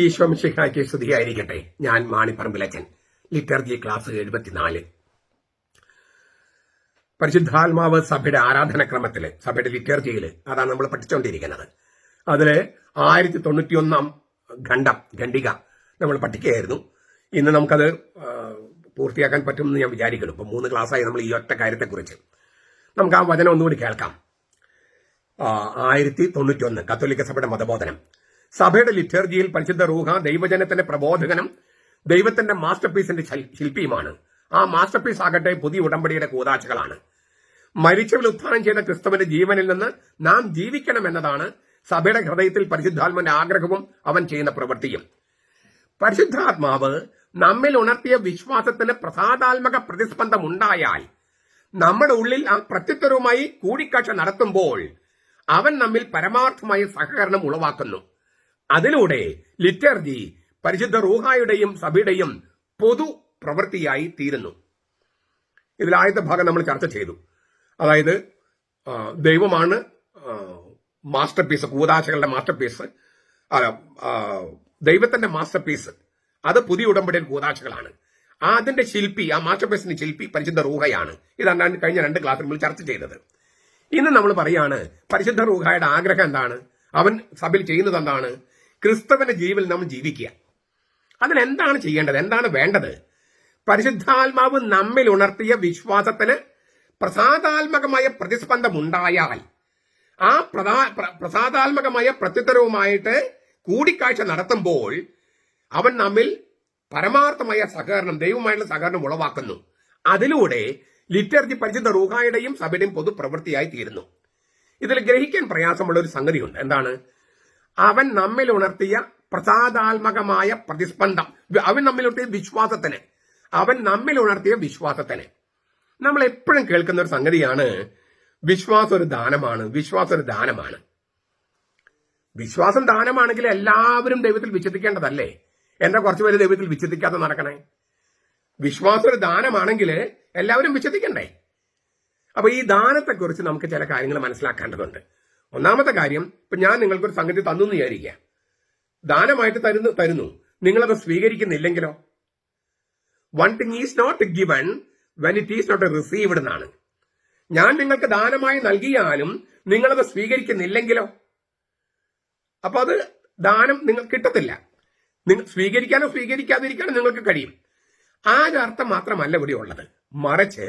ഈശോ മിശിഹായ്ക്ക് സ്തുതിയായിരിക്കട്ടെ. ഞാൻ മാണിപ്പറമ്പിലച്ചൻ. Liturgy class 74. പരിശുദ്ധാത്മാവ് സഭയുടെ ആരാധനക്രമത്തില്, സഭയുടെ ലിറ്റർജിയില് അതാണ് നമ്മൾ പഠിച്ചുകൊണ്ടിരിക്കുന്നത്. അതില് 1091 ഖണ്ഡിക നമ്മൾ പഠിക്കുകയായിരുന്നു. ഇന്ന് നമുക്കത് പൂർത്തിയാക്കാൻ പറ്റുമെന്ന് ഞാൻ വിചാരിക്കുന്നു. ഇപ്പൊ 3 ക്ലാസ്സായി നമ്മൾ ഈ ഒറ്റ കാര്യത്തെക്കുറിച്ച്. നമുക്ക് ആ വചനം ഒന്നുകൂടി കേൾക്കാം. 1091 കത്തോലിക്ക സഭയുടെ മതബോധനം. സഭയുടെ ലിറ്റർജിയിൽ പരിശുദ്ധ റൂഹ ദൈവജനത്തിന്റെ പ്രബോധകനും ദൈവത്തിന്റെ മാസ്റ്റർ പീസിന്റെ ശില്പിയുമാണ്. ആ മാസ്റ്റർ പീസ് ആകട്ടെ പുതിയ ഉടമ്പടിയുടെ കൂതാശകളാണ്. മരിച്ചവരിൽ ഉത്ഥാനം ചെയ്ത ക്രിസ്തുവിന്റെ ജീവനിൽ നിന്ന് നാം ജീവിക്കണം എന്നതാണ് സഭയുടെ ഹൃദയത്തിൽ പരിശുദ്ധാത്മാവിന്റെ ആഗ്രഹവും അവൻ ചെയ്യുന്ന പ്രവൃത്തിയും. പരിശുദ്ധാത്മാവ് നമ്മിൽ ഉണർത്തിയ വിശ്വാസത്തിന് പ്രസാദാത്മക പ്രതിസ്പന്ദം ഉണ്ടായാൽ, നമ്മുടെ ഉള്ളിൽ ആ പ്രത്യുത്തരവുമായി കൂടിക്കാഴ്ച നടത്തുമ്പോൾ അവൻ നമ്മിൽ പരമാർത്ഥമായ സഹകരണം ഉളവാക്കുന്നു. അതിലൂടെ ലിറ്റർജി പരിശുദ്ധ റൂഹായുടെയും സഭയുടെയും പൊതു പ്രവൃത്തിയായി തീരുന്നു. ഇതിൽ ആദ്യത്തെ ഭാഗം നമ്മൾ ചർച്ച ചെയ്തു. അതായത് ദൈവമാണ് മാസ്റ്റർ പീസ്, കൂതാശകളുടെ മാസ്റ്റർ പീസ്, ദൈവത്തിന്റെ മാസ്റ്റർ പീസ്. അത് പുതിയ ഉടമ്പടിയിൽ കൂതാശകളാണ്. അതിന്റെ ശില്പി, ആ മാസ്റ്റർ പീസിന്റെ ശില്പി പരിശുദ്ധ റൂഹയാണ്. ഇതാണ് കഴിഞ്ഞ 2 ക്ലാസ്സിൽ നമ്മൾ ചർച്ച ചെയ്തത്. ഇന്ന് നമ്മൾ പറയാണ് പരിശുദ്ധ റൂഹായുടെ ആഗ്രഹം എന്താണ്, അവൻ സഭയിൽ ചെയ്യുന്നത് എന്താണ്? ക്രിസ്തുവിന്റെ ജീവിൽ നമ്മൾ ജീവിക്കുക. അതിനെന്താണ് ചെയ്യേണ്ടത്, എന്താണ് വേണ്ടത്? പരിശുദ്ധാത്മാവ് നമ്മിൽ ഉണർത്തിയ വിശ്വാസത്തിന് പ്രസാദാത്മകമായ പ്രതിസ്പന്ദം ഉണ്ടായാൽ, ആ പ്രസാദാത്മകമായ പ്രത്യുത്തരവുമായിട്ട് കൂടിക്കാഴ്ച നടത്തുമ്പോൾ അവൻ നമ്മിൽ പരമാർത്ഥമായ സഹകരണം, ദൈവമായിട്ടുള്ള സഹകരണം ഉളവാക്കുന്നു. അതിലൂടെ ലിറ്റർജി പരിശുദ്ധ റൂഹായുടെയും സഭയുടെയും പൊതു പ്രവൃത്തിയായി തീരുന്നു. ഇതിൽ ഗ്രഹിക്കാൻ പ്രയാസമുള്ള ഒരു സംഗതിയുണ്ട്. എന്താണ്? അവൻ നമ്മിൽ ഉണർത്തിയ പ്രസാദാത്മകമായ പ്രതിസ്പന്ദം, അവൻ നമ്മിൽ ഉണർത്തിയ വിശ്വാസത്തിന്, അവൻ നമ്മിൽ ഉണർത്തിയ വിശ്വാസത്തിന്. നമ്മൾ എപ്പോഴും കേൾക്കുന്ന ഒരു സംഗതിയാണ് വിശ്വാസം ഒരു ദാനമാണ്, വിശ്വാസം ഒരു ദാനമാണ്. വിശ്വാസം ദാനമാണെങ്കിൽ എല്ലാവരും ദൈവത്തിൽ വിശ്വസിക്കേണ്ടതല്ലേ? എന്താ കുറച്ചുപേര് ദൈവത്തിൽ വിശ്വസിക്കാതെ നടക്കണേ? വിശ്വാസം ഒരു ദാനമാണെങ്കിൽ എല്ലാവരും വിശ്വസിക്കണ്ടേ? അപ്പൊ ഈ ദാനത്തെക്കുറിച്ച് നമുക്ക് ചില കാര്യങ്ങൾ മനസ്സിലാക്കേണ്ടതുണ്ട്. ഒന്നാമത്തെ കാര്യം, ഇപ്പൊ ഞാൻ നിങ്ങൾക്കൊരു സംഗതി തന്നു എന്ന് വിചാരിക്കുക, ദാനമായിട്ട് തരുന്നു, നിങ്ങളത് സ്വീകരിക്കുന്നില്ലെങ്കിലോ? One thing is not given when it is not received എന്നാണ്. ഞാൻ നിങ്ങൾക്ക് ദാനമായി നൽകിയാലും നിങ്ങളത് സ്വീകരിക്കുന്നില്ലെങ്കിലോ? അപ്പൊ അത് ദാനം നിങ്ങൾക്ക് കിട്ടത്തില്ല. നിങ്ങൾ സ്വീകരിക്കാനോ സ്വീകരിക്കാതിരിക്കാനോ നിങ്ങൾക്ക് കഴിയും. ആ അർത്ഥം മാത്രമല്ല ഇവിടെ ഉള്ളത്. മറിച്ച്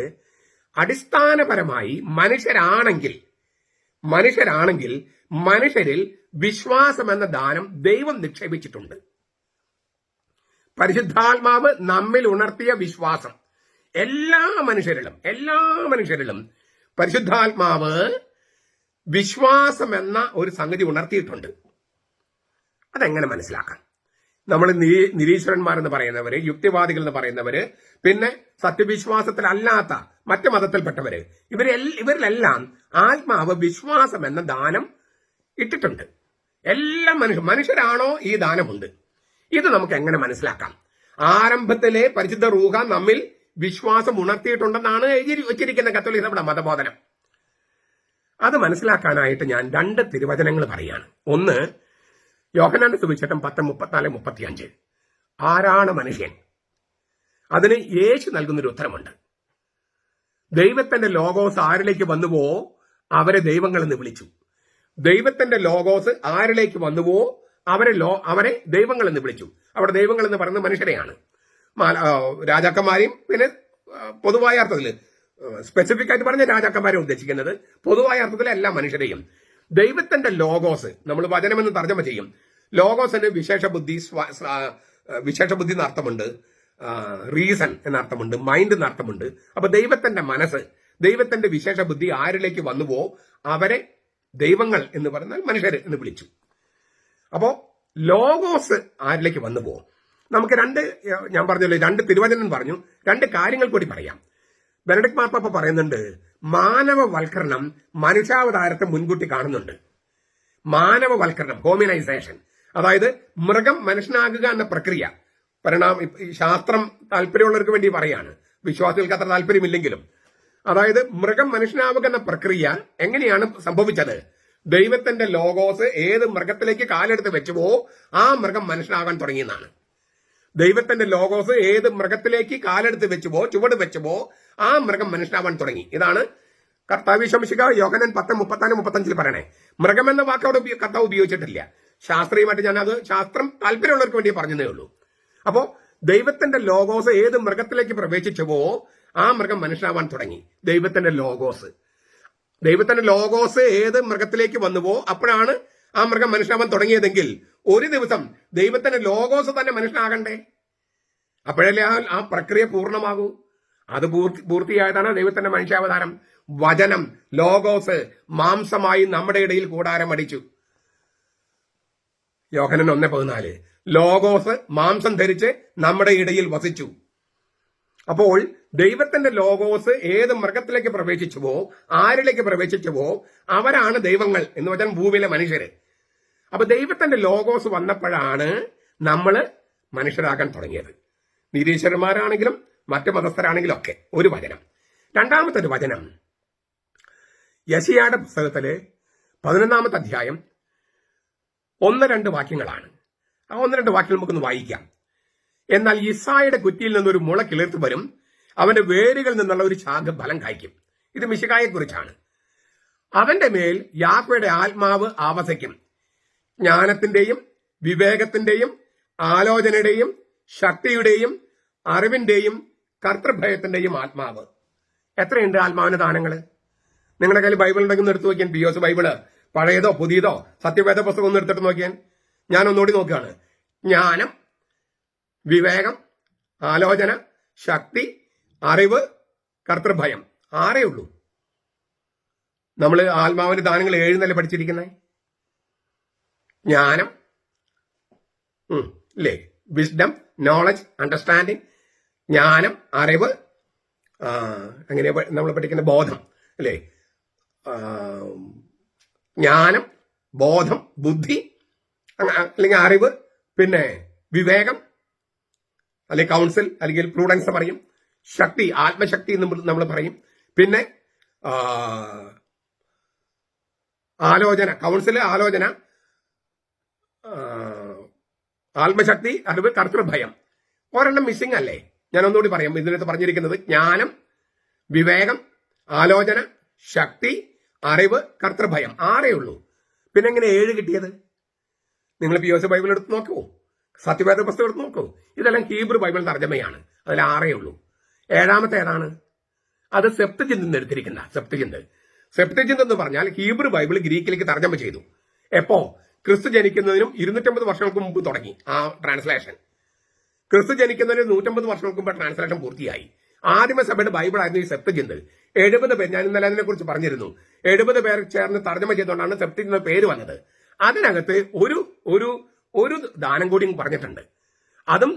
അടിസ്ഥാനപരമായി മനുഷ്യരാണെങ്കിൽ മനുഷ്യരിൽ വിശ്വാസം എന്ന ദാനം ദൈവം നിക്ഷേപിച്ചിട്ടുണ്ട്. പരിശുദ്ധാത്മാവ് നമ്മിൽ ഉണർത്തിയ വിശ്വാസം എല്ലാ മനുഷ്യരിലും പരിശുദ്ധാത്മാവ് വിശ്വാസം എന്ന ഒരു സംഗതി ഉണർത്തിയിട്ടുണ്ട്. അതെങ്ങനെ മനസ്സിലാക്കാം? നമ്മൾ നിരീശ്വരന്മാരെന്ന് പറയുന്നവര്, യുക്തിവാദികൾ എന്ന് പറയുന്നവര്, പിന്നെ സത്യവിശ്വാസത്തിലല്ലാത്ത മറ്റു മതത്തിൽപ്പെട്ടവര്, ഇവരിലെല്ലാം ആത്മാവ് വിശ്വാസം എന്ന ദാനം ഇട്ടിട്ടുണ്ട്. എല്ലാ മനുഷ്യരാണോ ഈ ദാനമുണ്ട്. ഇത് നമുക്ക് എങ്ങനെ മനസ്സിലാക്കാം? ആരംഭത്തിലെ പരിശുദ്ധ റൂഹ നമ്മിൽ വിശ്വാസം ഉണർത്തിയിട്ടുണ്ടെന്നാണ് എഴുതി വച്ചിരിക്കുന്ന കത്തോലിക്ക സഭയുടെ മതബോധനം. അത് മനസ്സിലാക്കാനായിട്ട് ഞാൻ 2 തിരുവചനങ്ങൾ പറയാണ്. ഒന്ന്, യോഹന്നാന്റെ സുവിശേഷം 10:34-35. ആരാണ് മനുഷ്യൻ? അതിന് യേശു നൽകുന്നൊരു ഉത്തരമുണ്ട്. ദൈവത്തിന്റെ ലോഗോസ് ആരിലേക്ക് വന്നുവോ അവരെ ദൈവങ്ങൾ എന്ന് വിളിച്ചു. ദൈവത്തിന്റെ ലോഗോസ് ആരിലേക്ക് വന്നുവോ അവരെ ദൈവങ്ങൾ എന്ന് വിളിച്ചു. അവിടെ ദൈവങ്ങൾ എന്ന് പറയുന്നത് മനുഷ്യരെയാണ്, രാജാക്കന്മാരെയും, പിന്നെ പൊതുവായ അർത്ഥത്തിൽ സ്പെസിഫിക് ആയിട്ട് പറഞ്ഞ രാജാക്കന്മാരെ ഉദ്ദേശിക്കുന്നത്, പൊതുവായ അർത്ഥത്തിൽ എല്ലാ മനുഷ്യരെയും. ദൈവത്തിന്റെ ലോഗോസ് നമ്മൾ വചനമെന്ന് തർജ്ജമ ചെയ്യും. ലോഗോസിന് വിശേഷബുദ്ധി എന്ന അർത്ഥമുണ്ട്, റീസൺ എന്ന അർത്ഥമുണ്ട്, മൈൻഡ് എന്ന അർത്ഥമുണ്ട്. അപ്പൊ ദൈവത്തിന്റെ മനസ്സ്, ദൈവത്തിന്റെ വിശേഷബുദ്ധി ആരിലേക്ക് വന്നുവോ അവരെ ദൈവങ്ങൾ എന്ന് പറഞ്ഞാൽ മനുഷ്യർ എന്ന് വിളിച്ചു. അപ്പോ ലോഗോസ് ആരിലേക്ക് വന്നുവോ, നമുക്ക് ഞാൻ പറഞ്ഞല്ലോ 2 തിരുവചനം പറഞ്ഞു, 2 കാര്യങ്ങൾ കൂടി പറയാം. ബെനഡിക്ട് മാർപ്പാപ്പ പറയുന്നുണ്ട്, മാനവവൽക്കരണം മനുഷ്യാവതാരത്തെ മുൻകൂട്ടി കാണുന്നുണ്ട്. മാനവവൽക്കരണം, ഹോമിനൈസേഷൻ, അതായത് മൃഗം മനുഷ്യനാകുക എന്ന പ്രക്രിയ. ശാസ്ത്രം താല്പര്യമുള്ളവർക്ക് വേണ്ടി പറയാണ്, വിശ്വാസികൾക്ക് അത്ര താല്പര്യമില്ലെങ്കിലും. അതായത് മൃഗം മനുഷ്യനാവുക എന്ന പ്രക്രിയ എങ്ങനെയാണ് സംഭവിച്ചത്? ദൈവത്തിന്റെ ലോഗോസ് ഏത് മൃഗത്തിലേക്ക് കാലെടുത്ത് വെച്ചുവോ ആ മൃഗം മനുഷ്യനാകാൻ തുടങ്ങിയെന്നാണ്. ദൈവത്തിന്റെ ലോഗോസ് ഏത് മൃഗത്തിലേക്ക് കാലെടുത്ത് വെച്ചുവോ ചുവട് വെച്ചുവോ ആ മൃഗം മനുഷ്യനാവാൻ തുടങ്ങി. ഇതാണ് കർത്താവ് ശംശിക യോഹന്നാൻ 10:34-35 പറയണേ. മൃഗം എന്ന വാക്ക് അവിടെ കർത്താവ് ഉപയോഗിച്ചിട്ടില്ല. ശാസ്ത്രീയമായിട്ട് ഞാൻ അത് ശാസ്ത്രം താല്പര്യമുള്ളവർക്ക് വേണ്ടി പറഞ്ഞതേ ഉള്ളൂ. അപ്പോ ദൈവത്തിന്റെ ലോഗോസ് ഏത് മൃഗത്തിലേക്ക് പ്രവേശിച്ചുവോ ആ മൃഗം മനുഷ്യനാവാൻ തുടങ്ങി. ദൈവത്തിന്റെ ലോഗോസ് ഏത് മൃഗത്തിലേക്ക് വന്നുവോ അപ്പോഴാണ് ആ മൃഗം മനുഷ്യനാവാൻ തുടങ്ങിയതെങ്കിൽ ഒരു ദിവസം ദൈവത്തിന്റെ ലോഗോസ് തന്നെ മനുഷ്യനാകണ്ടേ? അപ്പോഴല്ലേ ആ പ്രക്രിയ പൂർണ്ണമാകൂ. അത് പൂർത്തിയായതാണ് ദൈവത്തിന്റെ മനുഷ്യാവതാരം. വചനം ലോഗോസ് മാംസമായി നമ്മുടെ ഇടയിൽ കൂടാരം അടിച്ചു. യോഹന്നാൻ 1:14 ലോഗോസ് മാംസം ധരിച്ച് നമ്മുടെ ഇടയിൽ വസിച്ചു. അപ്പോൾ ദൈവത്തിന്റെ ലോഗോസ് ഏത് മൃഗത്തിലേക്ക് പ്രവേശിച്ചുവോ ആരിലേക്ക് പ്രവേശിച്ചുവോ അവരാണ് ദൈവങ്ങൾ എന്ന് വെച്ചാൽ ഭൂമിയിലെ മനുഷ്യര്. അപ്പൊ ദൈവത്തിന്റെ ലോഗോസ് വന്നപ്പോഴാണ് നമ്മൾ മനുഷ്യരാകാൻ തുടങ്ങിയത്. നിരീശ്വരന്മാരാണെങ്കിലും മറ്റു മതസ്ഥരാണെങ്കിലും ഒക്കെ. ഒരു വചനം. രണ്ടാമത്തെ ഒരു വചനം യെശയ്യായുടെ പുസ്തകത്തില് 11-ാമത്തെ അധ്യായം 1-2 വാക്യങ്ങളാണ്. ആ 1-2 വാക്യങ്ങൾ നമുക്കൊന്ന് വായിക്കാം. എന്നാൽ യിസ്സായുടെ കുറ്റിയിൽ നിന്നൊരു മുള കിളിർത്തു വരും, അവന്റെ വേരുകളിൽ നിന്നുള്ള ഒരു ശാഖ ഫലം കായ്ക്കും. ഇത് മിശിഹായെ കുറിച്ചാണ്. അവന്റെ മേൽ യാഹ്വയുടെ ആത്മാവ് ആവസിക്കും, ജ്ഞാനത്തിന്റെയും വിവേകത്തിന്റെയും ആലോചനയുടെയും ശക്തിയുടെയും അറിവിന്റെയും കർത്തൃഭയത്തിന്റെയും ആത്മാവ്. എത്രയുണ്ട് ആത്മാവിന്റെ ദാനങ്ങള്? നിങ്ങളുടെ കയ്യിൽ ബൈബിൾ ഉണ്ടെങ്കിൽ എടുത്തു നോക്കിയാൻ. പിയോസ് ബൈബിള് പഴയതോ പുതിയതോ സത്യവേദ പുസ്തകം ഒന്ന് എടുത്തിട്ട് നോക്കിയാൻ. ഞാൻ ഒന്നുകൂടി നോക്കുകയാണ്. ജ്ഞാനം, വിവേകം, ആലോചന, ശക്തി, അറിവ്, കർത്തൃഭയം. 6 ഉള്ളൂ. നമ്മൾ ആത്മാവിന്റെ ദാനങ്ങൾ 7 നില പഠിച്ചിരിക്കുന്നത്. ജ്ഞാനം ഇല്ലേ, വിസ്ഡം, നോളജ്, അണ്ടർസ്റ്റാൻഡിങ്, ജ്ഞാനം, അറിവ്, അങ്ങനെ നമ്മൾ പഠിക്കുന്ന ബോധം അല്ലേ, ജ്ഞാനം, ബോധം, ബുദ്ധി അല്ലെങ്കിൽ അറിവ്, പിന്നെ വിവേകം അല്ലെങ്കിൽ കൗൺസിൽ അല്ലെങ്കിൽ പ്രൂഡൻസ് പറയും, ശക്തി ആത്മശക്തി എന്ന് നമ്മൾ പറയും, പിന്നെ ആലോചന, കൗൺസിൽ, ആലോചന, ആത്മശക്തി, അറിവ്, കർത്തൃഭയം. ഒരെണ്ണം മിസ്സിംഗ് അല്ലേ? ഞാൻ ഒന്നുകൂടി പറയാം. ഇതിനകത്ത് പറഞ്ഞിരിക്കുന്നത് ജ്ഞാനം, വിവേകം, ആലോചന, ശക്തി, അറിവ്, കർത്തൃഭയം. 6 ഉള്ളൂ. പിന്നെ എങ്ങനെ 7 കിട്ടിയത്? നിങ്ങൾ പിയോസ് ബൈബിൾ എടുത്ത് നോക്കൂ, സത്യവേദ പുസ്തകം എടുത്ത് നോക്കൂ. ഇതെല്ലാം ഹീബ്രു ബൈബിൾ തർജ്ജമയാണ്. അതിൽ 6 ഉള്ളൂ. 7-ാമത്തെ ഏതാണ്? അത് സെപ്റ്റജിന്തിൽ നിന്ന് എടുത്തിരിക്കുന്ന സെപ്റ്റജിന്ത് എന്ന് പറഞ്ഞാൽ ഹീബ്രു ബൈബിൾ ഗ്രീക്കിലേക്ക് തർജ്ജമ ചെയ്തു. എപ്പോ? ക്രിസ്തു ജനിക്കുന്നതിനും 250 വർഷങ്ങൾക്ക് മുമ്പ് തുടങ്ങി ആ ട്രാൻസ്ലേഷൻ. ക്രിസ്തു ജനിക്കുന്നതിന് 150 വർഷങ്ങൾക്ക് മുമ്പ് ട്രാൻസ്ലേഷൻ പൂർത്തിയായി. ആദിമസഭയുടെ ബൈബിൾ ആയിരുന്നു ഈ സെപ്റ്റജിന്ത്. 70 പേർ, ഞാൻ ഇന്നലെ അതിനെ കുറിച്ച് പറഞ്ഞിരുന്നു, 70 പേർ ചേർന്ന് തർജ്ജമ ചെയ്തുകൊണ്ടാണ് സെപ്റ്റജിന്റ് പേര് വന്നത്. അതിനകത്ത് ഒരു ദാനം കൂടി പറഞ്ഞിട്ടുണ്ട്. അതും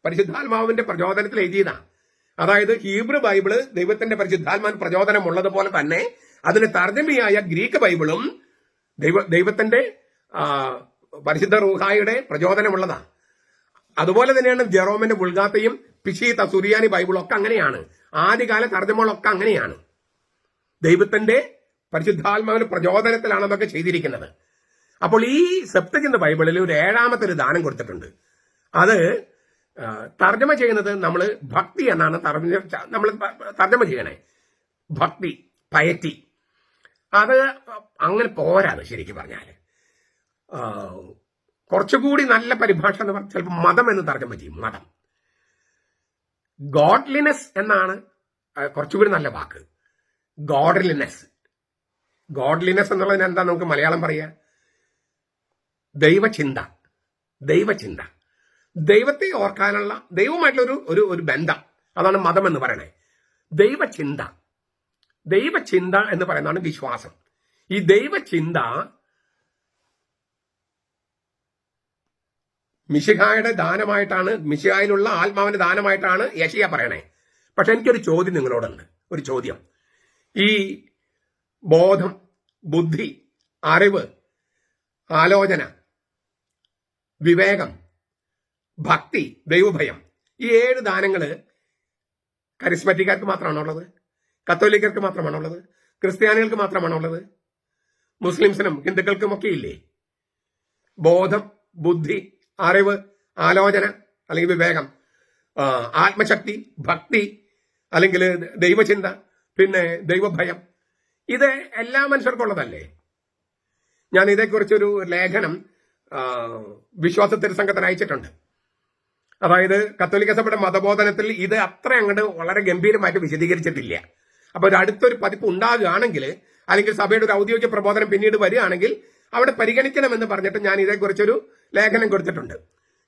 പരിശുദ്ധാത്മാവിന്റെ പ്രചോദനത്തിൽ എഴുതിയതാണ്. അതായത് ഹീബ്രു ബൈബിള് ദൈവത്തിന്റെ പരിശുദ്ധാത്മാൻ പ്രചോദനം ഉള്ളതുപോലെ തന്നെ അതിന് തർജ്ജമയായ ഗ്രീക്ക് ബൈബിളും ദൈവത്തിന്റെ പരിശുദ്ധ റൂഹായുടെ പ്രചോദനമുള്ളതാണ്. അതുപോലെ തന്നെയാണ് ജെറോമിന്റെ ബുൾഗാത്തയും പിഷീത്ത സുറിയാനി ബൈബിളും ഒക്കെ അങ്ങനെയാണ്. ആദ്യകാല തർജ്ജമകളൊക്കെ അങ്ങനെയാണ്. ദൈവത്തിന്റെ പരിശുദ്ധാത്മാവിന്റെ പ്രചോദനത്തിലാണ് അതൊക്കെ ചെയ്തിരിക്കുന്നത്. അപ്പോൾ ഈ സെപ്റ്റജിന്റ് ബൈബിളിൽ ഒരു 7-ാമത്തെ ഒരു ദാനം കൊടുത്തിട്ടുണ്ട്. അത് തർജ്ജമ ചെയ്യുന്നത് നമ്മൾ ഭക്തി എന്നാണ് നമ്മൾ തർജ്ജമ ചെയ്യണേ. ഭക്തി, പയറ്റി. അത് അങ്ങനെ പോരാത്. ശരിക്കും പറഞ്ഞാൽ കുറച്ചുകൂടി നല്ല പരിഭാഷ എന്ന് പറഞ്ഞാൽ ചിലപ്പോൾ മതം എന്ന് തർജ്ജമ ചെയ്യും. മതം. ഗോഡ്ലിനെസ് എന്നാണ് കുറച്ചുകൂടി നല്ല വാക്ക്. ഗോഡ്ലിനെസ് എന്നുള്ളതിന് എന്താ നമുക്ക് മലയാളം പറയാ? ദൈവചിന്ത. ദൈവത്തെ ഓർക്കാനുള്ള ദൈവമായിട്ടുള്ള ഒരു ബന്ധം. അതാണ് മതം എന്ന് പറയണേ. ദൈവചിന്ത എന്ന് പറയുന്നതാണ് വിശ്വാസം. ഈ ദൈവചിന്ത മിശിഹായുടെ ദാനമായിട്ടാണ്, മിശിഹായിലുള്ള ആത്മാവിന്റെ ദാനമായിട്ടാണ് യെശയ്യാ പറയണേ. പക്ഷെ എനിക്കൊരു ചോദ്യം നിങ്ങളോടുണ്ട്. ഒരു ചോദ്യം. ഈ ബോധം, ബുദ്ധി, അറിവ്, ആലോചന, വിവേകം, ഭക്തി, ദൈവഭയം, ഈ 7 ദാനങ്ങള് കരിസ്മറ്റിക്കാർക്ക് മാത്രമാണോ ഉള്ളത്? കത്തോലിക്കർക്ക് മാത്രമാണോ ഉള്ളത്? ക്രിസ്ത്യാനികൾക്ക് മാത്രമാണോ ഉള്ളത്? മുസ്ലിംസിനും ഹിന്ദുക്കൾക്കും ഒക്കെ ഇല്ലേ? ബോധം, ബുദ്ധി, അറിവ്, ആലോചന അല്ലെങ്കിൽ വിവേകം, ആത്മശക്തി, ഭക്തി അല്ലെങ്കിൽ ദൈവചിന്ത, പിന്നെ ദൈവഭയം, ഇത് എല്ലാ മനുഷ്യർക്കുള്ളതല്ലേ? ഞാൻ ഇതേക്കുറിച്ചൊരു ലേഖനം വിശ്വാസ തിരുസംഘത്തിന് അയച്ചിട്ടുണ്ട്. അതായത് കത്തോലിക്ക സഭയുടെ മതബോധനത്തിൽ ഇത് അത്ര അങ്ങോട്ട് വളരെ ഗംഭീരമായിട്ട് വിശദീകരിച്ചിട്ടില്ല. അപ്പൊ ഒരു അടുത്തൊരു പതിപ്പ് ഉണ്ടാകുകയാണെങ്കിൽ, അല്ലെങ്കിൽ സഭയുടെ ഒരു ഔദ്യോഗിക പ്രബോധനം പിന്നീട് വരികയാണെങ്കിൽ അവിടെ പരിഗണിക്കണമെന്ന് പറഞ്ഞിട്ട് ഞാൻ ഇതേക്കുറിച്ചൊരു ലേഖനം കൊടുത്തിട്ടുണ്ട്.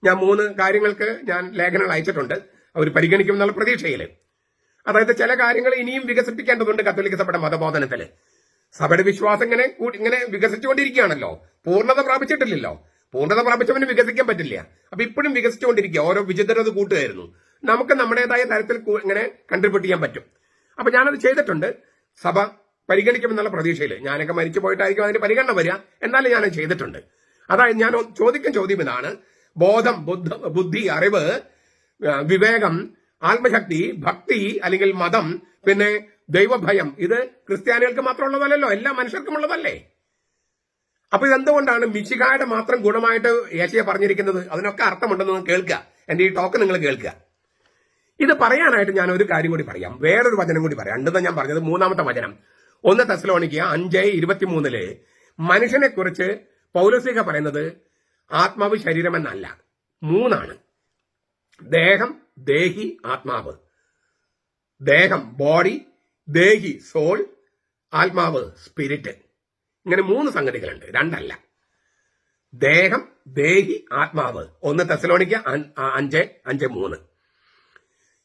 ഞാൻ 3 കാര്യങ്ങൾക്ക് ഞാൻ ലേഖനങ്ങൾ അയച്ചിട്ടുണ്ട്. അവർ പരിഗണിക്കുമെന്നുള്ള പ്രതീക്ഷയിൽ. അതായത് ചില കാര്യങ്ങൾ ഇനിയും വികസിപ്പിക്കേണ്ടതുണ്ട് കത്തോലിക്ക സഭയുടെ മതബോധനത്തിൽ. സഭയുടെ വിശ്വാസം ഇങ്ങനെ വികസിച്ചുകൊണ്ടിരിക്കുകയാണല്ലോ, പൂർണ്ണത പ്രാപിച്ചിട്ടില്ലല്ലോ. പൂർണ്ണത പ്രാപിച്ചവന് വികസിക്കാൻ പറ്റില്ല. അപ്പൊ ഇപ്പോഴും വികസിച്ചുകൊണ്ടിരിക്കുക. ഓരോ വിചിത്രത കൂട്ടുകയായിരുന്നു. നമുക്ക് നമ്മുടേതായ തരത്തിൽ ഇങ്ങനെ കൺട്രിബ്യൂട്ട് ചെയ്യാൻ പറ്റും. അപ്പൊ ഞാനത് ചെയ്തിട്ടുണ്ട്. സഭ പരിഗണിക്കുമെന്നുള്ള പ്രതീക്ഷയിൽ. ഞാനൊക്കെ മരിച്ചു പോയിട്ടായിരിക്കും അതിന് പരിഗണന വരിക, എന്നാലും ഞാനത് ചെയ്തിട്ടുണ്ട്. അതായത് ഞാൻ ചോദിക്കുന്ന ചോദ്യം ഇതാണ്: ബോധം, ബുദ്ധി, അറിവ്, വിവേകം, ആത്മശക്തി, ഭക്തി അല്ലെങ്കിൽ മതം, പിന്നെ ദൈവഭയം, ഇത് ക്രിസ്ത്യാനികൾക്ക് മാത്രമുള്ളതല്ലോ, എല്ലാ മനുഷ്യർക്കും ഉള്ളതല്ലേ? അപ്പൊ ഇതെന്തുകൊണ്ടാണ് മിശിഹായുടെ മാത്രം ഗുണമായിട്ട് യേശയ്യ പറഞ്ഞിരിക്കുന്നത്? അതിനൊക്കെ അർത്ഥമുണ്ടെന്ന് കേൾക്കുക. എന്റെ ഈ ടോക്ക് നിങ്ങൾ കേൾക്കുക. ഇത് പറയാനായിട്ട് ഞാൻ ഒരു കാര്യം കൂടി പറയാം. വേറൊരു വചനം കൂടി പറയാം. രണ്ടെന്ന് ഞാൻ പറഞ്ഞത് 3-ാമത്തെ വചനം 1 തെസ്സലോനിക്ക 5:23 മനുഷ്യനെ കുറിച്ച് പൗലോസ്ലീഹ പറയുന്നത് ആത്മാവ് ശരീരമെന്നല്ല, 3 ദേഹം, ദേഹി, ആത്മാവ്. ദേഹം ബോഡി, ദേഹി സോൾ, ആത്മാവ് സ്പിരിറ്റ്. ഇങ്ങനെ 3 സംഗതികളുണ്ട്, 2 അല്ല. ദേഹം, ദേഹി, ആത്മാവ്. 1 തെസ്സലോനിക്ക 5:3.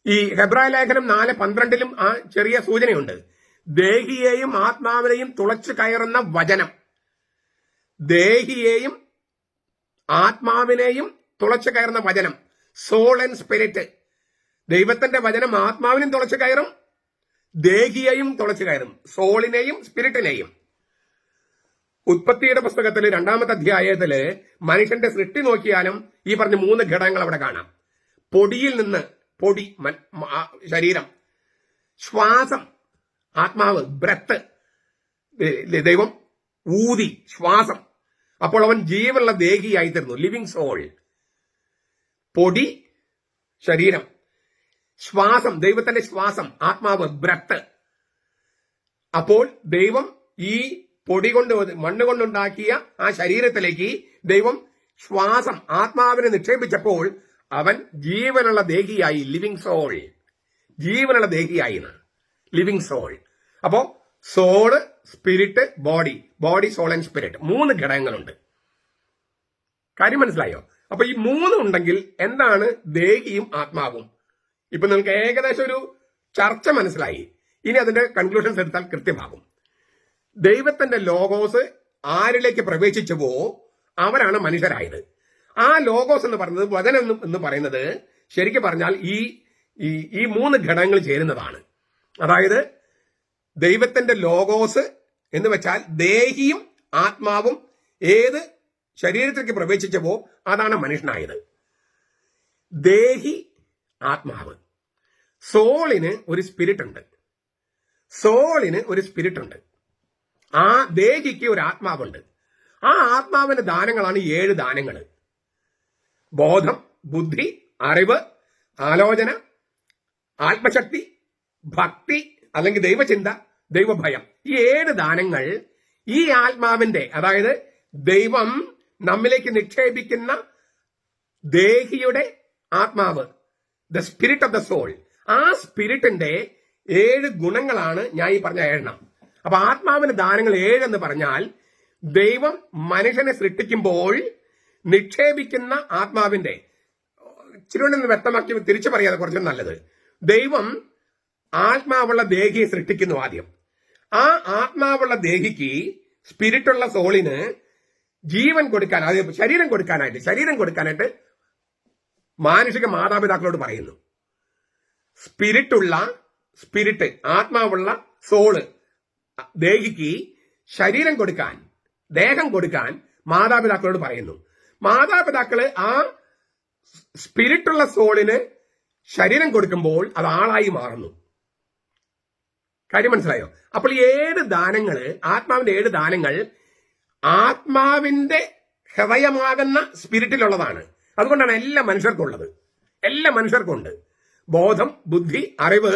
ഈ ഹെബ്രായ ലേഖനം 4:12 ആ ചെറിയ സൂചനയുണ്ട്. ദേഹിയെയും ആത്മാവിനെയും തുളച്ചു കയറുന്ന വചനം. ദേഹിയെയും ആത്മാവിനെയും തുളച്ചു കയറുന്ന വചനം, സോൾ ആൻഡ് സ്പിരിറ്റ്. ദൈവത്തിന്റെ വചനം ആത്മാവിനും തുളച്ചു കയറും, ദേഹിയെയും തുളച്ചു കയറും, സോളിനെയും സ്പിരിറ്റിനെയും. ഉൽപ്പത്തിയുടെ പുസ്തകത്തിൽ 2-ാമത്തെ അധ്യായത്തില് മനുഷ്യന്റെ സൃഷ്ടി നോക്കിയാലും ഈ പറഞ്ഞ 3 ഘടകങ്ങൾ അവിടെ കാണാം. പൊടിയിൽ നിന്ന്, പൊടി ശരീരം, ശ്വാസം ആത്മാവ്, ബ്രത്ത് ദൈവം ഊതി ശ്വാസം, അപ്പോൾ അവൻ ജീവനുള്ള ദേഹിയായി തീർന്നു, ലിവിങ് സോൾ. പൊടി ശരീരം, ശ്വാസം ദൈവത്തിന്റെ ശ്വാസം, ആത്മാവ് ബ്രത്ത്. അപ്പോൾ ദൈവം ഈ പൊടി കൊണ്ട്, മണ്ണ് കൊണ്ടുണ്ടാക്കിയ ആ ശരീരത്തിലേക്ക് ദൈവം ശ്വാസം ആത്മാവിനെ നിക്ഷേപിച്ചപ്പോൾ അവൻ ജീവനുള്ള ദേഹിയായി, ലിവിങ് സോൾ. ജീവനുള്ള ദേഹിയായി, ലിവിങ് സോൾ. അപ്പോ soul, spirit, body, soul and spirit, 3 ഘടകങ്ങളുണ്ട്. കാര്യം മനസ്സിലായോ? അപ്പൊ ഈ 3 ഉണ്ടെങ്കിൽ എന്താണ് ദേഹിയും ആത്മാവും? ഇപ്പൊ നിങ്ങൾക്ക് ഏകദേശം ഒരു ചർച്ച മനസ്സിലായി. ഇനി അതിന്റെ കൺക്ലൂഷൻസ് എടുത്താൽ കൃത്യമാകും. ദൈവത്തിന്റെ ലോഗോസ് ആരിലേക്ക് പ്രവേശിച്ചുവോ അവരാണ് മനുഷ്യരായത്. ആ ലോഗോസ് എന്ന് പറയുന്നത്, വചനം എന്ന് പറയുന്നത് ശരിക്കും പറഞ്ഞാൽ ഈ 3 ഘടകങ്ങൾ ചേരുന്നതാണ്. അതായത് ദൈവത്തിന്റെ ലോഗോസ് എന്ന് വെച്ചാൽ ദേഹിയും ആത്മാവും ഏത് ശരീരത്തിലേക്ക് പ്രവേശിച്ചപ്പോ അതാണ് മനുഷ്യനായത്. ദേഹി, ആത്മാവ്. സോളിന് ഒരു സ്പിരിറ്റ് ഉണ്ട്, ആ ദേഹിക്ക് ഒരു ആത്മാവുണ്ട്. ആ ആത്മാവിന്റെ ദാനങ്ങളാണ് 7 ദാനങ്ങൾ. ബോധം, ബുദ്ധി, അറിവ്, ആലോചന, ആത്മശക്തി, ഭക്തി അല്ലെങ്കിൽ ദൈവചിന്ത, ദൈവഭയം. ഈ 7 ദാനങ്ങൾ ഈ ആത്മാവിന്റെ, അതായത് ദൈവം നമ്മിലേക്ക് നിക്ഷേപിക്കുന്ന ദേഹിയുടെ ആത്മാവ്, the spirit of the soul, ആ സ്പിരിറ്റിന്റെ 7 ഗുണങ്ങളാണ് ഞാൻ ഈ പറഞ്ഞ 7. അപ്പൊ ആത്മാവിന്റെ ദാനങ്ങൾ 7 എന്ന് പറഞ്ഞാൽ ദൈവം മനുഷ്യനെ സൃഷ്ടിക്കുമ്പോൾ നിക്ഷേപിക്കുന്ന ആത്മാവിന്റെ, ഇച്ചിരി വ്യക്തമാക്കി തിരിച്ചു പറയാതെ കുറച്ചും നല്ലത്, ദൈവം ആത്മാവുള്ള ദേഹിയെ സൃഷ്ടിക്കുന്നു ആദ്യം. ആ ആത്മാവുള്ള ദേഹിക്ക്, സ്പിരിറ്റുള്ള സോളിന് ജീവൻ കൊടുക്കാൻ, അതായത് ശരീരം കൊടുക്കാനായിട്ട് മാനുഷിക മാതാപിതാക്കളോട് പറയുന്നു. സ്പിരിറ്റ് ആത്മാവുള്ള സോള് ദേഹിക്ക് ശരീരം കൊടുക്കാൻ, ദേഹം കൊടുക്കാൻ മാതാപിതാക്കളോട് പറയുന്നു. മാതാപിതാക്കള് ആ സ്പിരിറ്റുള്ള സോളിന് ശരീരം കൊടുക്കുമ്പോൾ അത് ആളായി മാറുന്നു. കാര്യം മനസ്സിലായോ? അപ്പോൾ ഈ 7 ദാനങ്ങള്, ആത്മാവിന്റെ 7 ദാനങ്ങൾ ആത്മാവിന്റെ ഹൃദയമാകുന്ന സ്പിരിറ്റിലുള്ളതാണ്. അതുകൊണ്ടാണ് എല്ലാ മനുഷ്യർക്കുള്ളത്. എല്ലാ മനുഷ്യർക്കുണ്ട്. ബോധം, ബുദ്ധി, അറിവ്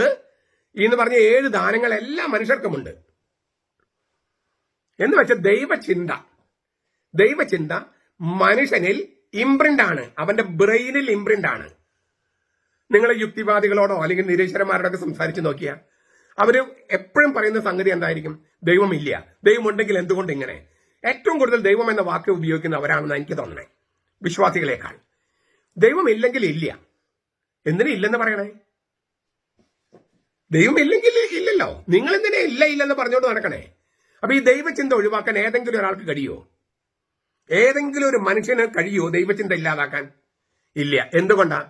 എന്ന് പറഞ്ഞ 7 ദാനങ്ങൾ എല്ലാ മനുഷ്യർക്കുമുണ്ട്. എന്ന് വെച്ചാൽ ദൈവചിന്ത മനുഷ്യനിൽ ഇംപ്രിന്റ് ആണ്, അവന്റെ ബ്രെയിനിൽ ഇംപ്രിന്റ് ആണ്. നിങ്ങൾ യുക്തിവാദികളോടോ അല്ലെങ്കിൽ നിരീശ്വരന്മാരോടൊക്കെ സംസാരിച്ച് നോക്കിയാൽ അവര് എപ്പോഴും പറയുന്ന സംഗതി എന്തായിരിക്കും? ദൈവമില്ല, ദൈവം ഉണ്ടെങ്കിൽ എന്തുകൊണ്ട് ഇങ്ങനെ? ഏറ്റവും കൂടുതൽ ദൈവം എന്ന വാക്ക് ഉപയോഗിക്കുന്നവരാണെന്ന് എനിക്ക് തോന്നണേ, വിശ്വാസികളെക്കാൾ. ദൈവം ഇല്ലെങ്കിൽ ഇല്ല. എന്തിനാ ഇല്ലെന്ന് പറയണേ? ദൈവം ഇല്ലെങ്കിൽ ഇല്ലല്ലോ, നിങ്ങൾ എന്തിനാ ഇല്ലെന്ന് പറഞ്ഞുകൊണ്ട് നടക്കണേ? അപ്പൊ ഈ ദൈവചിന്ത ഒഴിവാക്കാൻ ഏതെങ്കിലും ഒരാൾക്ക് കഴിയോ? ഏതെങ്കിലും ഒരു മനുഷ്യന് കഴിയോ ദൈവചിന്ത ഇല്ലാതാക്കാൻ? ഇല്ല. എന്തുകൊണ്ടാ?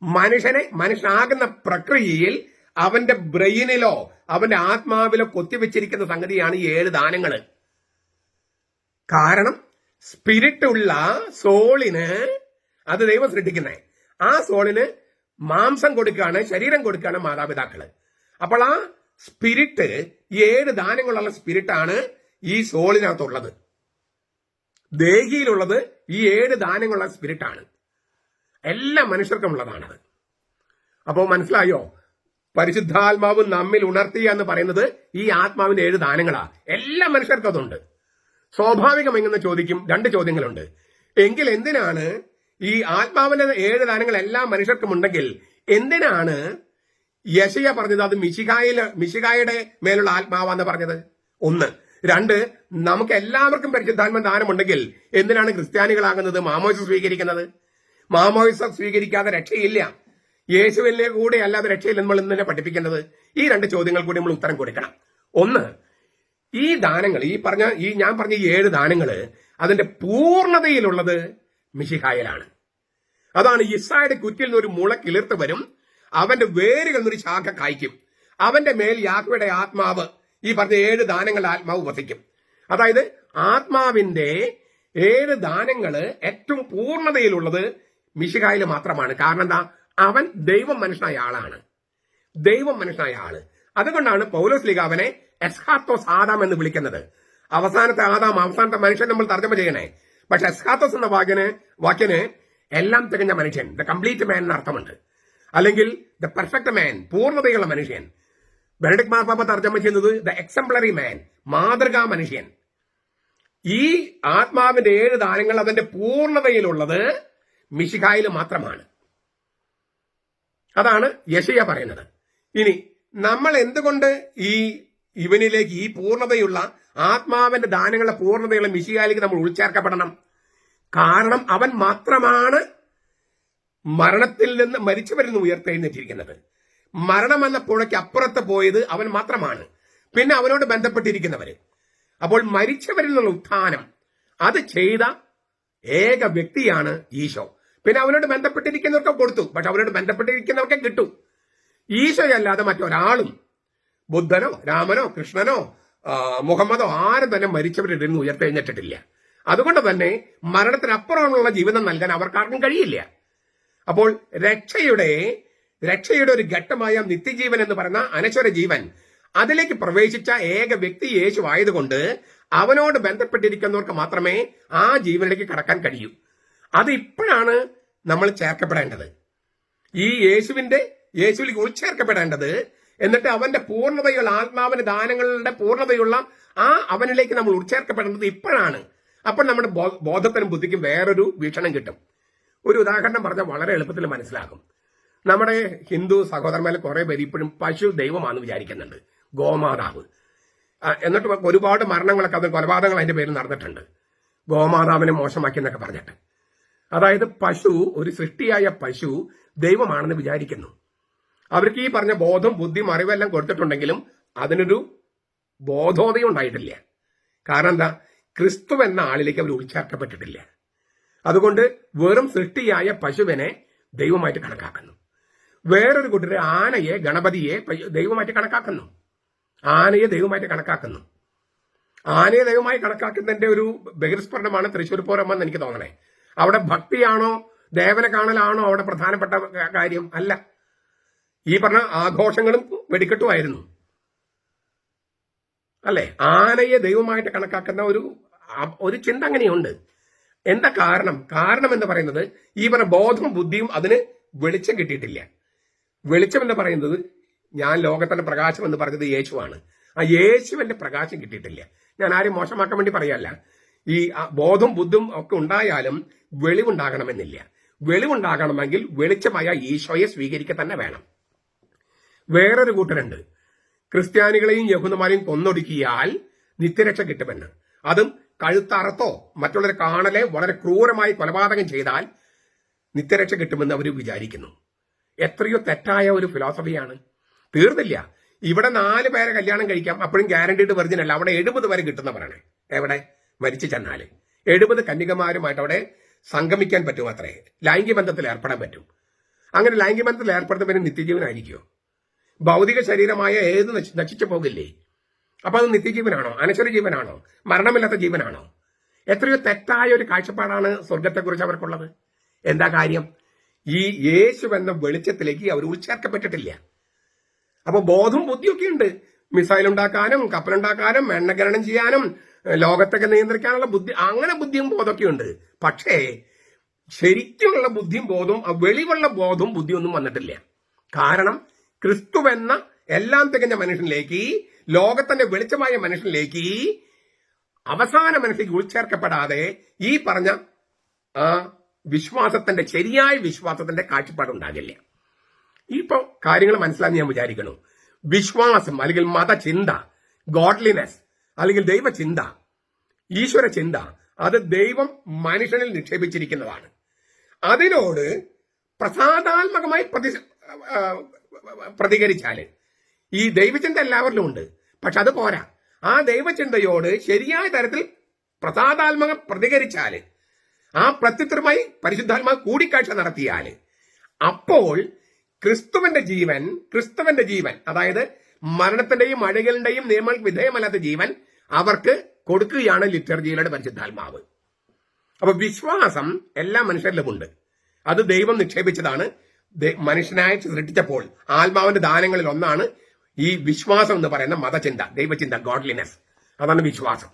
മനുഷ്യനാകുന്ന പ്രക്രിയയിൽ അവന്റെ ബ്രെയിനിലോ അവന്റെ ആത്മാവിലോ കൊത്തിവെച്ചിരിക്കുന്ന സംഗതിയാണ് ഈ 7 ദാനങ്ങള്. കാരണം സ്പിരിറ്റ് ഉള്ള സോളിന് അത് ദൈവം സൃഷ്ടിക്കുന്നേ. ആ സോളിന് മാംസം കൊടുക്കുകയാണ്, ശരീരം കൊടുക്കുകയാണ് മാതാപിതാക്കള്. അപ്പോൾ ആ സ്പിരിറ്റ്, 7 ദാനങ്ങളുള്ള സ്പിരിറ്റാണ് ഈ സോളിനകത്തുള്ളത്. ദേഹിയിലുള്ളത് ഈ 7 ദാനങ്ങളുള്ള സ്പിരിറ്റാണ്. എല്ലാ മനുഷ്യർക്കും ഉള്ളതാണത്. അപ്പോൾ മനസ്സിലായോ? പരിശുദ്ധാത്മാവ് നമ്മിൽ ഉണർത്തിയ എന്ന് പറയുന്നത് ഈ ആത്മാവിന്റെ 7 ദാനങ്ങളാ. എല്ലാ മനുഷ്യർക്കും അതുണ്ട്. സ്വാഭാവികമെന്ന് ചോദിക്കും. 2 ചോദ്യങ്ങളുണ്ട്. എങ്കിൽ എന്തിനാണ് ഈ ആത്മാവിന്റെ 7 ദാനങ്ങൾ എല്ലാ മനുഷ്യർക്കും ഉണ്ടെങ്കിൽ എന്തിനാണ് യെശയ്യ പറഞ്ഞത് അത് മിശിഹായുടെ മേലുള്ള ആത്മാവാന്ന് പറഞ്ഞത്? 1. 2, നമുക്ക് എല്ലാവർക്കും പരിശുദ്ധാത്മ ദാനമുണ്ടെങ്കിൽ എന്തിനാണ് ക്രിസ്ത്യാനികളാകുന്നത്, മാമോദിസ സ്വീകരിക്കുന്നത്? മാമോദിസ സ്വീകരിക്കാതെ രക്ഷയില്ല. യേശുവിന്റെ കൂടെ അല്ലാതെ രക്ഷയില്ല നമ്മൾ ഇന്നലെ പഠിപ്പിക്കുന്നത്. ഈ 2 ചോദ്യങ്ങൾ കൂടി നമ്മൾ ഉത്തരം കൊടുക്കണം. 1, ഈ ദാനങ്ങൾ, ഞാൻ പറഞ്ഞ 7 ദാനങ്ങള് അതിന്റെ പൂർണ്ണതയിലുള്ളത് മിശിഹായിലാണ്. അതാണ് യിസ്സായുടെ കുറ്റിൽ നിന്ന് ഒരു മുള കിളിർത്ത് വരും, അവന്റെ വേരുകൾ നിന്നൊരു ശാഖ കായ്ക്കും, അവന്റെ മേൽ യാഹ്വയുടെ ആത്മാവ്, ഈ പറഞ്ഞ 7 ദാനങ്ങളുടെ ആത്മാവ് വസിക്കും. അതായത് ആത്മാവിന്റെ 7 ദാനങ്ങള് ഏറ്റവും പൂർണ്ണതയിലുള്ളത് മിശിഹായിൽ മാത്രമാണ്. കാരണം എന്താ? അവൻ ദൈവം മനുഷ്യനായ ആളാണ്. ദൈവം മനുഷ്യനായ ആള്. അതുകൊണ്ടാണ് പൗലോസ് ലീഗ അവനെ എസ്ഹാത്തോസ് ആദാം എന്ന് വിളിക്കുന്നത്. അവസാനത്തെ ആദാം, അവസാനത്തെ മനുഷ്യൻ നമ്മൾ തർജ്ജമ ചെയ്യണേ. പക്ഷെ എസ്ഹാത്തോസ് എന്ന വാക്കിന് എല്ലാം തികഞ്ഞ മനുഷ്യൻ, ദ കംപ്ലീറ്റ് മാൻ എന്ന അർത്ഥമുണ്ട്. അല്ലെങ്കിൽ ദ പെർഫെക്റ്റ് മാൻ, പൂർണ്ണതയുള്ള മനുഷ്യൻ. ബെനഡിക്ട് മാർപ്പാപ്പ തർജ്ജമ ചെയ്യുന്നത് ദ എക്സംപ്ലറി മാൻ, മാതൃകാ മനുഷ്യൻ. ഈ ആത്മാവിന്റെ 7 ദാനങ്ങൾ അതിന്റെ പൂർണ്ണതയിലുള്ളത് മിശിഹായിൽ മാത്രമാണ്. അതാണ് യെശയ്യ പറയുന്നത്. ഇനി നമ്മൾ എന്തുകൊണ്ട് ഇവനിലേക്ക് ഈ പൂർണ്ണതയുള്ള ആത്മാവിന്റെ ദാനങ്ങളുടെ പൂർണ്ണതയുള്ള മിശിഹായിലേക്ക് നമ്മൾ ഉൾച്ചേർക്കപ്പെടണം? കാരണം അവൻ മാത്രമാണ് മരണത്തിൽ നിന്ന് മരിച്ചവരിൽ നിന്ന് ഉയർത്തെഴുന്നേറ്റിരിക്കുന്നത്. മരണം എന്ന പുഴയ്ക്ക് അപ്പുറത്ത് പോയത് അവൻ മാത്രമാണ്. പിന്നെ അവനോട് ബന്ധപ്പെട്ടിരിക്കുന്നവര്. അപ്പോൾ മരിച്ചവരിൽ നിന്നുള്ള ഉത്ഥാനം അത് ചെയ്ത ഏക വ്യക്തിയാണ് ഈശോ. പിന്നെ അവനോട് ബന്ധപ്പെട്ടിരിക്കുന്നവർക്ക് കൊടുത്തു, പക്ഷെ അവനോട് ബന്ധപ്പെട്ടിരിക്കുന്നവർക്ക് കിട്ടും. ഈശോയല്ലാതെ മറ്റൊരാളും, ബുദ്ധനോ രാമനോ കൃഷ്ണനോ മുഹമ്മദോ ആരും തന്നെ മരിച്ചവരിൽ നിന്ന് ഉയർത്തെഴുന്നേറ്റിട്ടില്ല. അതുകൊണ്ട് തന്നെ മരണത്തിനപ്പുറമുള്ള ജീവിതം നൽകാൻ അവർക്കാർക്കും കഴിയില്ല. അപ്പോൾ രക്ഷയുടെ ഒരു ഘട്ടമായ നിത്യജീവൻ എന്ന് പറയുന്ന അനശ്വര ജീവൻ, അതിലേക്ക് പ്രവേശിച്ച ഏക വ്യക്തി യേശു ആയതുകൊണ്ട് അവനോട് ബന്ധപ്പെട്ടിരിക്കുന്നവർക്ക് മാത്രമേ ആ ജീവനിലേക്ക് കടക്കാൻ കഴിയൂ. അത് ഇപ്പോഴാണ് നമ്മൾ ചേർക്കപ്പെടേണ്ടത്. ഈ യേശുവിലേക്ക് ഉൾച്ചേർക്കപ്പെടേണ്ടത്. എന്നിട്ട് അവന്റെ പൂർണ്ണതയുള്ള ആത്മാവിന്റെ ദാനങ്ങളുടെ പൂർണ്ണതയുള്ള അവനിലേക്ക് നമ്മൾ ഉൾച്ചേർക്കപ്പെടേണ്ടത് ഇപ്പോഴാണ്. അപ്പോൾ നമ്മുടെ ബോധത്തിനും ബുദ്ധിക്കും വേറൊരു വീക്ഷണം കിട്ടും. ഒരു ഉദാഹരണം പറഞ്ഞാൽ വളരെ എളുപ്പത്തിൽ മനസ്സിലാകും. നമ്മുടെ ഹിന്ദു സഹോദരന്മാരിൽ കുറെ പേര് ഇപ്പോഴും പശു ദൈവമാണെന്ന് വിചാരിക്കുന്നുണ്ട്, ഗോമാതാവ്. എന്നിട്ട് ഒരുപാട് മരണങ്ങളൊക്കെ, അത് കൊലപാതകങ്ങൾ അതിന്റെ പേരിൽ നടന്നിട്ടുണ്ട്, ഗോമാതാവിനെ മോശമാക്കി എന്നൊക്കെ പറഞ്ഞിട്ട്. അതായത് പശു, ഒരു സൃഷ്ടിയായ പശു ദൈവമാണെന്ന് വിചാരിക്കുന്നു. അവർക്ക് ഈ പറഞ്ഞ ബോധം, ബുദ്ധിയും അറിവെല്ലാം കൊടുത്തിട്ടുണ്ടെങ്കിലും അതിനൊരു ബോധോദയം ഉണ്ടായിട്ടില്ല. കാരണം എന്താ? ക്രിസ്തു എന്ന ആളിലേക്ക് അവർ ഉൾച്ചേർക്കപ്പെട്ടിട്ടില്ല. അതുകൊണ്ട് വെറും സൃഷ്ടിയായ പശുവിനെ ദൈവമായിട്ട് കണക്കാക്കുന്നു. വേറൊരു കൂട്ടര് ആനയെ, ഗണപതിയെ ദൈവമായിട്ട് കണക്കാക്കുന്നു. ആനയെ ദൈവമായിട്ട് കണക്കാക്കുന്നു. ആനയെ ദൈവമായി കണക്കാക്കുന്നതിന്റെ ഒരു ബഹിർസ്ഫുരണമാണ് തൃശ്ശൂർ പൂരം എന്ന് എനിക്ക് തോന്നണേ. അവിടെ ഭക്തിയാണോ ദേവനെ കാണലാണോ അവിടെ പ്രധാനപ്പെട്ട കാര്യം? അല്ല. ഈ പറഞ്ഞ ആഘോഷങ്ങളും വെടിക്കെട്ടുമായിരുന്നു, അല്ലെ? ആനയെ ദൈവമായിട്ട് കണക്കാക്കുന്ന ഒരു ഒരു ചിന്ത അങ്ങനെയുണ്ട്. എന്താ കാരണം? കാരണം എന്ന് പറയുന്നത് ഈ പറഞ്ഞ ബോധവും ബുദ്ധിയും അതിന് വെളിച്ചം കിട്ടിയിട്ടില്ല. വെളിച്ചം എന്ന് പറയുന്നത്, ഞാൻ ലോകത്തിന്റെ പ്രകാശം എന്ന് പറഞ്ഞത് യേശുവാണ്. ആ യേശുവിന്റെ പ്രകാശം കിട്ടിയിട്ടില്ല. ഞാൻ ആരും മോശമാക്കാൻ വേണ്ടി പറയല്ല. ഈ ബോധവും ബുദ്ധിയും ഒക്കെ ഉണ്ടായാലും വെളിവുണ്ടാകണമെന്നില്ല. വെളിവുണ്ടാകണമെങ്കിൽ വെളിച്ചമായ ഈശോയെ സ്വീകരിക്കുക തന്നെ വേണം. വേറൊരു കൂട്ടരുണ്ട്, ക്രിസ്ത്യാനികളെയും യഹൂദന്മാരെയും കൊന്നൊടുക്കിയാൽ നിത്യരക്ഷ കിട്ടുമെന്ന്. അതും കഴുത്തറത്തോ മറ്റുള്ളവരെ കാണലെ വളരെ ക്രൂരമായി കൊലപാതകം ചെയ്താൽ നിത്യരക്ഷ കിട്ടുമെന്ന് അവർ വിചാരിക്കുന്നു. എത്രയോ തെറ്റായ ഒരു ഫിലോസഫിയാണ്. തീർന്നില്ല. ഇവിടെ 4 പേരെ കല്യാണം കഴിക്കാം, അപ്പോഴും ഗ്യാരണ്ടീഡ് വെർജിൻ അല്ല. അവിടെ 70 വരെ കിട്ടുന്നവരാണ്. എവിടെ? മരിച്ചു ചെന്നാല് 70 കന്യകമാരുമായിട്ട് അവിടെ സംഗമിക്കാൻ പറ്റും. അത്രേ ലൈംഗിക ബന്ധത്തിൽ ഏർപ്പെടാൻ പറ്റും. അങ്ങനെ ലൈംഗിക ബന്ധത്തിൽ ഏർപ്പെടുന്നവന് നിത്യജീവനായിരിക്കുമോ? ഭൗതിക ശരീരമായ ഏത് നശിച്ചു പോകില്ലേ? അപ്പൊ അത് നിത്യജീവനാണോ? അനശ്വര ജീവനാണോ? മരണമില്ലാത്ത ജീവനാണോ? എത്രയോ തെറ്റായ ഒരു കാഴ്ചപ്പാടാണ് സ്വർഗത്തെക്കുറിച്ച് അവർക്കുള്ളത്. എന്താ കാര്യം? ഈ യേശു എന്ന വെളിച്ചത്തിലേക്ക് അവർ ഉൾച്ചേർക്കപ്പെട്ടിട്ടില്ല. അപ്പൊ ബോധവും ബുദ്ധിയൊക്കെ ഉണ്ട്. മിസൈൽ ഉണ്ടാക്കാനും കപ്പലുണ്ടാക്കാനും എണ്ണഖനനം ചെയ്യാനും ലോകത്തൊക്കെ നിയന്ത്രിക്കാനുള്ള ബുദ്ധി, അങ്ങനെ ബുദ്ധിയും ബോധമൊക്കെ ഉണ്ട്. പക്ഷേ ശരിക്കുള്ള ബുദ്ധിയും ബോധവും, വെളിവുള്ള ബോധവും ബുദ്ധിയും ഒന്നും വന്നിട്ടില്ല. കാരണം ക്രിസ്തു എന്ന എല്ലാം തികഞ്ഞ മനുഷ്യനിലേക്ക്, ലോകത്തിന്റെ വെളിച്ചമായ മനുഷ്യനിലേക്ക്, അവസാന മനുഷ്യലേക്ക് ഉൾച്ചേർക്കപ്പെടാതെ ഈ പറഞ്ഞ ആ വിശ്വാസത്തിന്റെ, ശരിയായ വിശ്വാസത്തിന്റെ കാഴ്ചപ്പാടുണ്ടാകില്ല. ഇപ്പൊ കാര്യങ്ങൾ മനസ്സിലാന്ന് ഞാൻ വിചാരിക്കുന്നു. വിശ്വാസം അല്ലെങ്കിൽ മതചിന്ത, ഗോഡ്ലിനെസ് അല്ലെങ്കിൽ ദൈവചിന്ത, ഈശ്വര ചിന്ത, അത് ദൈവം മനുഷ്യനിൽ നിക്ഷേപിച്ചിരിക്കുന്നതാണ്. അതിനോട് പ്രസാദാത്മകമായി പ്രതികരിച്ചാല്, ഈ ദൈവചിന്ത എല്ലാവരിലും ഉണ്ട്, പക്ഷെ അത് പോരാ. ആ ദൈവചിന്തയോട് ശരിയായ തരത്തിൽ പ്രസാദാത്മകം പ്രതികരിച്ചാല്, ആ പ്രത്യുത്തരമായി പരിശുദ്ധാത്മാവ് കൂടിക്കാഴ്ച നടത്തിയാല്, അപ്പോൾ ക്രിസ്തുവിന്റെ ജീവൻ, അതായത് മരണത്തിന്റെയും അഴകലിന്റെയും നിയമങ്ങൾക്ക് വിധേയമല്ലാത്ത ജീവൻ അവർക്ക് കൊടുക്കുകയാണ് ലിറ്റർജിയിലൂടെ പരിശുദ്ധാത്മാവ്. അപ്പൊ വിശ്വാസം എല്ലാ മനുഷ്യരിലുമുണ്ട്. അത് ദൈവം നിക്ഷേപിച്ചതാണ്. മനുഷ്യനായി സൃഷ്ടിച്ചപ്പോൾ ആത്മാവിന്റെ ദാനങ്ങളിൽ ഒന്നാണ് ഈ വിശ്വാസം എന്ന് പറയുന്ന മതചിന്ത, ദൈവചിന്ത, ഗോഡ്ലിനെസ്. അതാണ് വിശ്വാസം.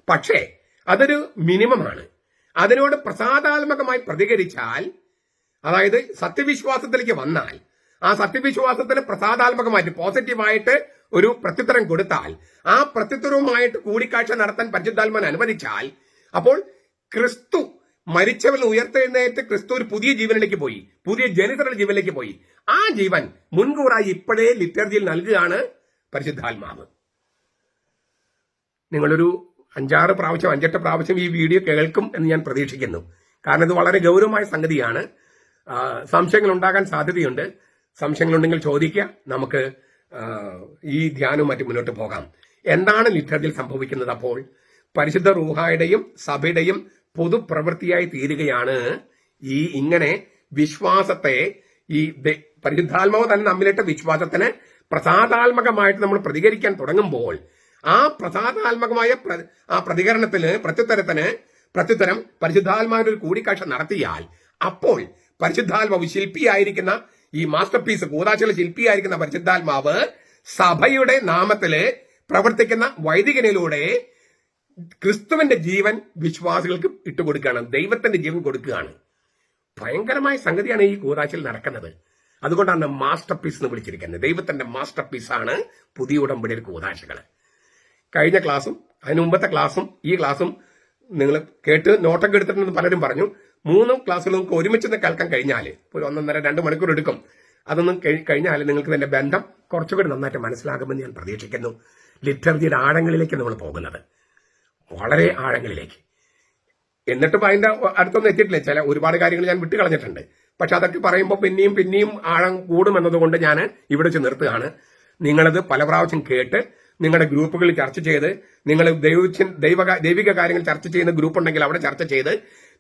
പക്ഷേ അതൊരു മിനിമമാണ്. അതിനോട് പ്രസാദാത്മകമായി പ്രതികരിച്ചാൽ, അതായത് സത്യവിശ്വാസത്തിലേക്ക് വന്നാൽ, ആ സത്യവിശ്വാസത്തിന് പ്രസാദാത്മകമായിട്ട് പോസിറ്റീവായിട്ട് ഒരു പ്രത്യുത്തരം കൊടുത്താൽ, ആ പ്രത്യുത്തരവുമായിട്ട് കൂടിക്കാഴ്ച നടത്താൻ പരിശുദ്ധാത്മാവിനെ അനുവദിച്ചാൽ, അപ്പോൾ ക്രിസ്തു മരിച്ചവരിൽ ഉയർത്തെഴുന്നേറ്റ് ക്രിസ്തു ഒരു പുതിയ ജീവനിലേക്ക് പോയി, പുതിയ ജനിതരുടെ ജീവനിലേക്ക് പോയി. ആ ജീവൻ മുൻകൂറായി ഇപ്പോഴേ ലിറ്റർജിയിൽ നൽകുകയാണ് പരിശുദ്ധാത്മാവ്. നിങ്ങളൊരു 5-6 പ്രാവശ്യം 5-8 പ്രാവശ്യം ഈ വീഡിയോ കേൾക്കും എന്ന് ഞാൻ പ്രതീക്ഷിക്കുന്നു. കാരണം ഇത് വളരെ ഗൗരവമായ സംഗതിയാണ്. സംശയങ്ങൾ ഉണ്ടാകാൻ സാധ്യതയുണ്ട്. സംശയങ്ങളുണ്ടെങ്കിൽ ചോദിക്കുക. നമുക്ക് ഈ ധ്യാനവും മറ്റും മുന്നോട്ട് പോകാം. എന്താണ് ലിറ്റർജിയിൽ സംഭവിക്കുന്നത്? അപ്പോൾ പരിശുദ്ധ റൂഹായുടെയും സഭയുടെയും പൊതുപ്രവൃത്തിയായി തീരുകയാണ് ഈ ഇങ്ങനെ വിശ്വാസത്തെ, ഈ പരിശുദ്ധാത്മാവ് തന്നെ നമ്മളിട്ട വിശ്വാസത്തിന് പ്രസാദാത്മകമായിട്ട് നമ്മൾ പ്രതികരിക്കാൻ തുടങ്ങുമ്പോൾ, ആ പ്രസാദാത്മകമായ ആ പ്രത്യുത്തരം പരിശുദ്ധാത്മാവിന്റെ ഒരു കൂടിക്കാഴ്ച നടത്തിയാൽ, അപ്പോൾ പരിശുദ്ധാത്മാവ് ശില്പിയായിരിക്കുന്ന ഈ മാസ്റ്റർ പീസ്, കൂദാശയിലെ ശില്പിയായിരിക്കുന്ന പരിശുദ്ധാത്മാവ് സഭയുടെ നാമത്തില് പ്രവർത്തിക്കുന്ന വൈദികനിലൂടെ ക്രിസ്തുവിന്റെ ജീവൻ വിശ്വാസികൾക്ക് ഇട്ടുകൊടുക്കുകയാണ്, ദൈവത്തിന്റെ ജീവൻ കൊടുക്കുകയാണ്. ഭയങ്കരമായ സംഗതിയാണ് ഈ കൂദാശയിൽ നടക്കുന്നത്. അതുകൊണ്ടാണ് മാസ്റ്റർ പീസ് എന്ന് വിളിച്ചിരിക്കുന്നത്. ദൈവത്തിന്റെ മാസ്റ്റർ പീസാണ് പുതിയ ഉടമ്പടിയുടെ കൂദാശകൾ. കഴിഞ്ഞ ക്ലാസ്സും അതിന് മുമ്പത്തെ ക്ലാസ്സും ഈ ക്ലാസ്സും നിങ്ങൾ കേട്ട് നോട്ടൊക്കെ എടുത്തിട്ടുണ്ടെന്ന് പലരും പറഞ്ഞു. 3 ക്ലാസ്സുകൾ നിങ്ങൾക്ക് ഒരുമിച്ച് കേൾക്കാൻ കഴിഞ്ഞാൽ ഒരു 1.5-2 മണിക്കൂർ എടുക്കും. അതൊന്നും കഴിഞ്ഞാൽ നിങ്ങൾക്ക് ഇതിന്റെ ബന്ധം കുറച്ചുകൂടി നന്നായിട്ട് മനസ്സിലാകുമെന്ന് ഞാൻ പ്രതീക്ഷിക്കുന്നു. ലിറ്റർജിയുടെ ആഴങ്ങളിലേക്ക് നമ്മൾ പോകുന്നത്, വളരെ ആഴങ്ങളിലേക്ക്. എന്നിട്ടും അതിന്റെ അടുത്തൊന്നും എത്തിയിട്ടില്ല. ഒരുപാട് കാര്യങ്ങൾ ഞാൻ വിട്ടുകളഞ്ഞിട്ടുണ്ട്. പക്ഷെ അതൊക്കെ പറയുമ്പോൾ പിന്നെയും ആഴം കൂടുമെന്നതുകൊണ്ട് ഞാൻ ഇവിടെ വെച്ച് നിർത്തുകയാണ്. നിങ്ങളത് പല പ്രാവശ്യം കേട്ട് നിങ്ങളുടെ ഗ്രൂപ്പുകളിൽ ചർച്ച ചെയ്ത്, നിങ്ങൾ ദൈവിക കാര്യങ്ങൾ ചർച്ച ചെയ്യുന്ന ഗ്രൂപ്പ് ഉണ്ടെങ്കിൽ അവിടെ ചർച്ച ചെയ്ത്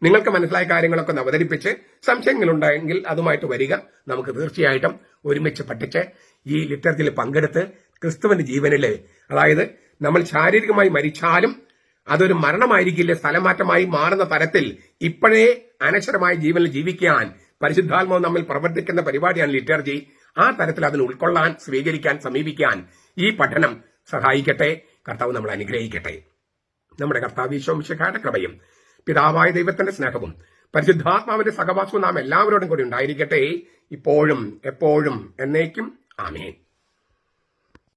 നിങ്ങൾക്ക് മനസ്സിലായ കാര്യങ്ങളൊക്കെ അവതരിപ്പിച്ച്, സംശയങ്ങളുണ്ടെങ്കിൽ അതുമായിട്ട് വരിക. നമുക്ക് തീർച്ചയായിട്ടും ഒരുമിച്ച് പഠിച്ച് ഈ ലിറ്റർജിയിൽ പങ്കെടുത്ത് ക്രിസ്തുവിന്റെ ജീവനില്, അതായത് നമ്മൾ ശാരീരികമായി മരിച്ചാലും അതൊരു മരണമായിരിക്കില്ല, സ്ഥലമാറ്റമായി മാറുന്ന തരത്തിൽ ഇപ്പോഴേ അനശ്വരമായ ജീവനിൽ ജീവിക്കാൻ പരിശുദ്ധാത്മാവ് നമ്മൾ പ്രവർത്തിക്കുന്ന പരിപാടിയാണ് ലിറ്റർജി. ആ തരത്തിൽ അതിന് ഉൾക്കൊള്ളാൻ, സ്വീകരിക്കാൻ, സമീപിക്കാൻ ഈ പഠനം സഹായിക്കട്ടെ. കർത്താവ് നമ്മൾ അനുഗ്രഹിക്കട്ടെ. നമ്മുടെ കർത്താവ് ഈശോ മിശിഹായുടെ കൃപയും പിതാവായ ദൈവത്തിന്റെ സ്നേഹവും പരിശുദ്ധാത്മാവിന്റെ സഹവാസവും നാം എല്ലാവരോടും കൂടി ഉണ്ടായിരിക്കട്ടെ, ഇപ്പോഴും എപ്പോഴും എന്നേക്കും. ആമേൻ.